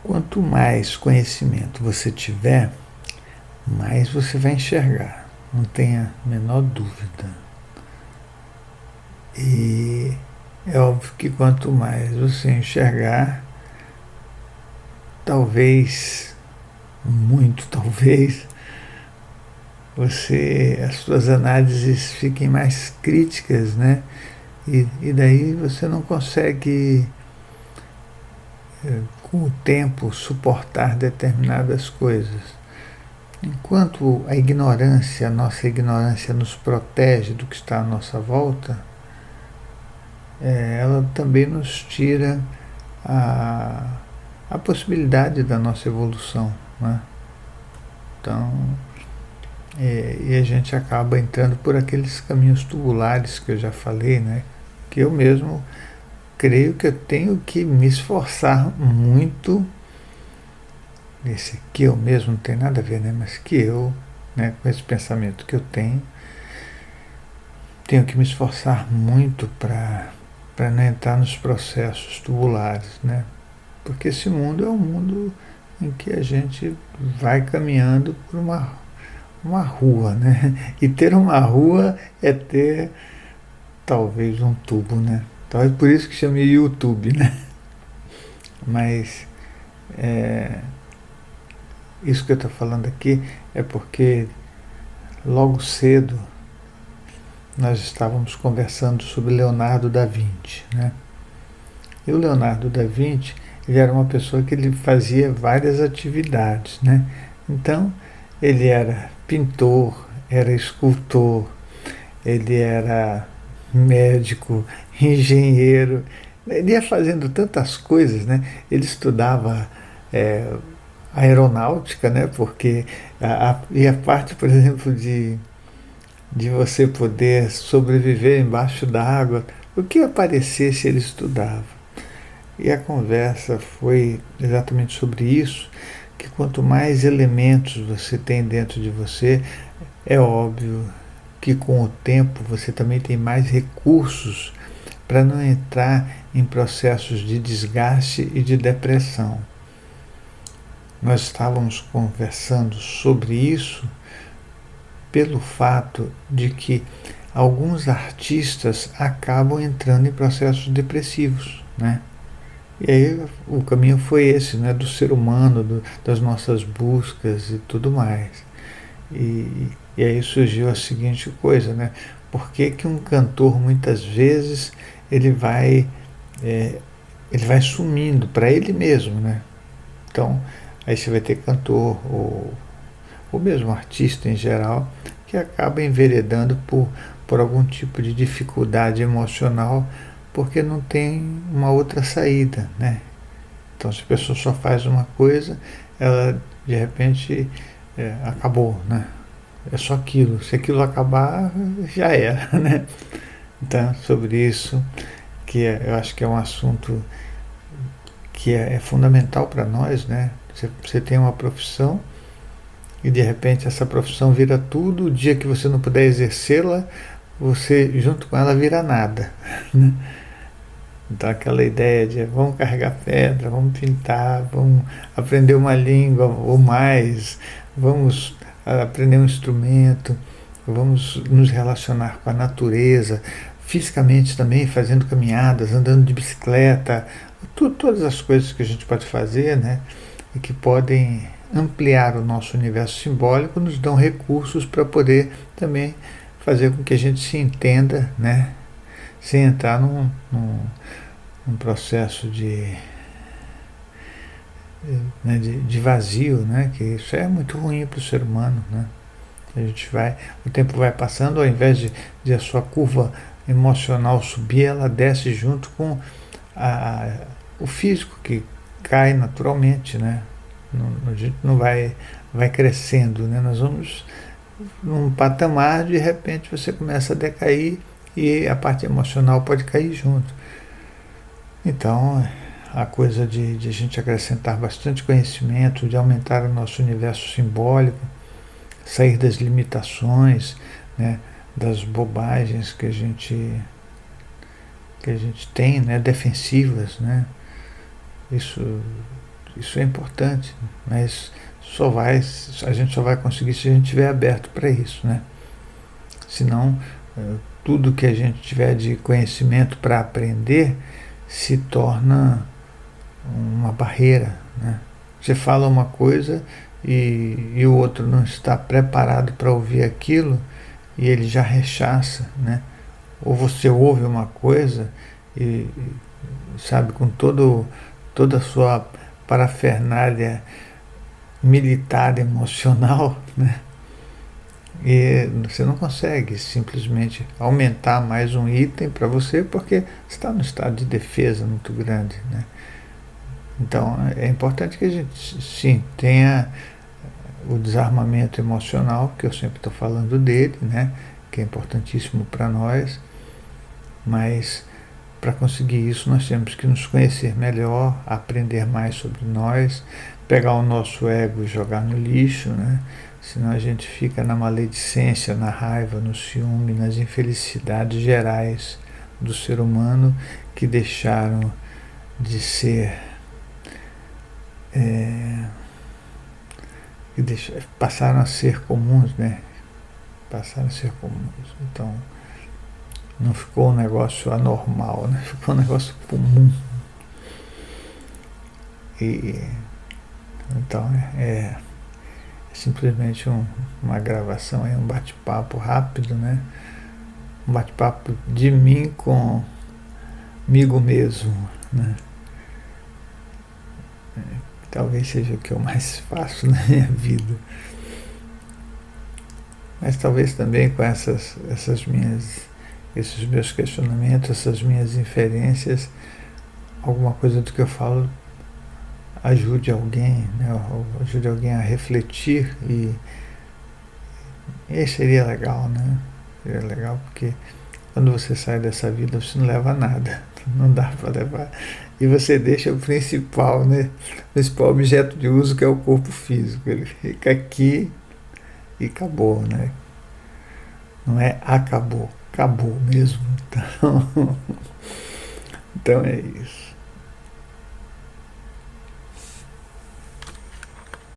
Quanto mais conhecimento você tiver, mais você vai enxergar, não tenha a menor dúvida. E é óbvio que quanto mais você enxergar, talvez, muito talvez, as suas análises fiquem mais críticas, né? E daí você não consegue, com o tempo, suportar determinadas coisas. Enquanto a nossa ignorância nos protege do que está à nossa volta, ela também nos tira a, a possibilidade da nossa evolução, né? Então, e a gente acaba entrando por aqueles caminhos tubulares que eu já falei, né? Que eu mesmo creio que eu tenho que me esforçar muito. Esse que eu mesmo não tem nada a ver, né? Mas que eu, né, com esse pensamento que eu tenho que me esforçar muito para não entrar nos processos tubulares, né? Porque esse mundo é um mundo em que a gente vai caminhando por uma rua, né? E ter uma rua é ter talvez um tubo, né? Talvez por isso que chame YouTube, né? Mas isso que eu estou falando aqui é porque logo cedo nós estávamos conversando sobre Leonardo da Vinci, né? E o Leonardo da Vinci, ele era uma pessoa que ele fazia várias atividades, né? Então, ele era pintor, era escultor, ele era médico, engenheiro, ele ia fazendo tantas coisas, né? Ele estudava é, aeronáutica, né? Porque e a parte, por exemplo, de você poder sobreviver embaixo d'água, o que aparecesse ele estudava. E a conversa foi exatamente sobre isso, que quanto mais elementos você tem dentro de você, é óbvio que com o tempo você também tem mais recursos para não entrar em processos de desgaste e de depressão. Nós estávamos conversando sobre isso pelo fato de que alguns artistas acabam entrando em processos depressivos, né? E aí o caminho foi esse, né, do ser humano, das nossas buscas e tudo mais. E aí surgiu a seguinte coisa, né? Por que que um cantor muitas vezes ele vai é, ele vai sumindo para ele mesmo, né? Então aí você vai ter cantor ou mesmo artista em geral que acaba enveredando por algum tipo de dificuldade emocional porque não tem uma outra saída, né? Então, se a pessoa só faz uma coisa, ela de repente acabou, né? É só aquilo. Se aquilo acabar, já era, né? Então, sobre isso, eu acho que é um assunto que é fundamental para nós, né? Você tem uma profissão e de repente essa profissão vira tudo, o dia que você não puder exercê-la, você junto com ela vira nada, né? Então aquela ideia de vamos carregar pedra, vamos pintar, vamos aprender uma língua ou mais, vamos aprender um instrumento, vamos nos relacionar com a natureza, fisicamente também, fazendo caminhadas, andando de bicicleta, todas as coisas que a gente pode fazer, né? E que podem ampliar o nosso universo simbólico, nos dão recursos para poder também fazer com que a gente se entenda, né? Sem entrar num processo de vazio, né? Que isso é muito ruim para o ser humano, né? O tempo vai passando, ao invés de a sua curva emocional subir, ela desce junto com o físico que cai naturalmente, né? A gente não vai crescendo, né? Nós vamos num patamar, de repente você começa a decair e a parte emocional pode cair junto. Então, a coisa de a gente acrescentar bastante conhecimento, de aumentar o nosso universo simbólico, sair das limitações, né, das bobagens que a gente tem, né, defensivas, né? Isso Isso é importante, mas a gente só vai conseguir se a gente estiver aberto para isso, né? Senão, tudo que a gente tiver de conhecimento para aprender se torna uma barreira, né? Você fala uma coisa e o outro não está preparado para ouvir aquilo e ele já rechaça, né? Ou você ouve uma coisa e sabe, com toda a sua parafernália militar emocional, né? E você não consegue simplesmente aumentar mais um item para você porque está num estado de defesa muito grande, né? Então é importante que a gente sim tenha o desarmamento emocional, que eu sempre estou falando dele, né? Que é importantíssimo para nós, mas para conseguir isso nós temos que nos conhecer melhor, aprender mais sobre nós, pegar o nosso ego e jogar no lixo, né? Senão a gente fica na maledicência, na raiva, no ciúme, nas infelicidades gerais do ser humano que deixaram de ser passaram a ser comuns, né? Passaram a ser comuns. Então não ficou um negócio anormal, né? Ficou um negócio comum. E então é simplesmente uma gravação, um bate-papo rápido, né? Um bate-papo de mim comigo mesmo, né? Talvez seja o que eu mais faço na minha vida. Mas talvez também com esses meus questionamentos, essas minhas inferências, alguma coisa do que eu falo ajude alguém, né? Ou ajude alguém a refletir e seria legal, né? Seria legal porque quando você sai dessa vida você não leva nada, não dá para levar. E você deixa o principal, né? O principal objeto de uso, que é o corpo físico. Ele fica aqui e acabou, né? Não é acabou, acabou mesmo. Então é isso.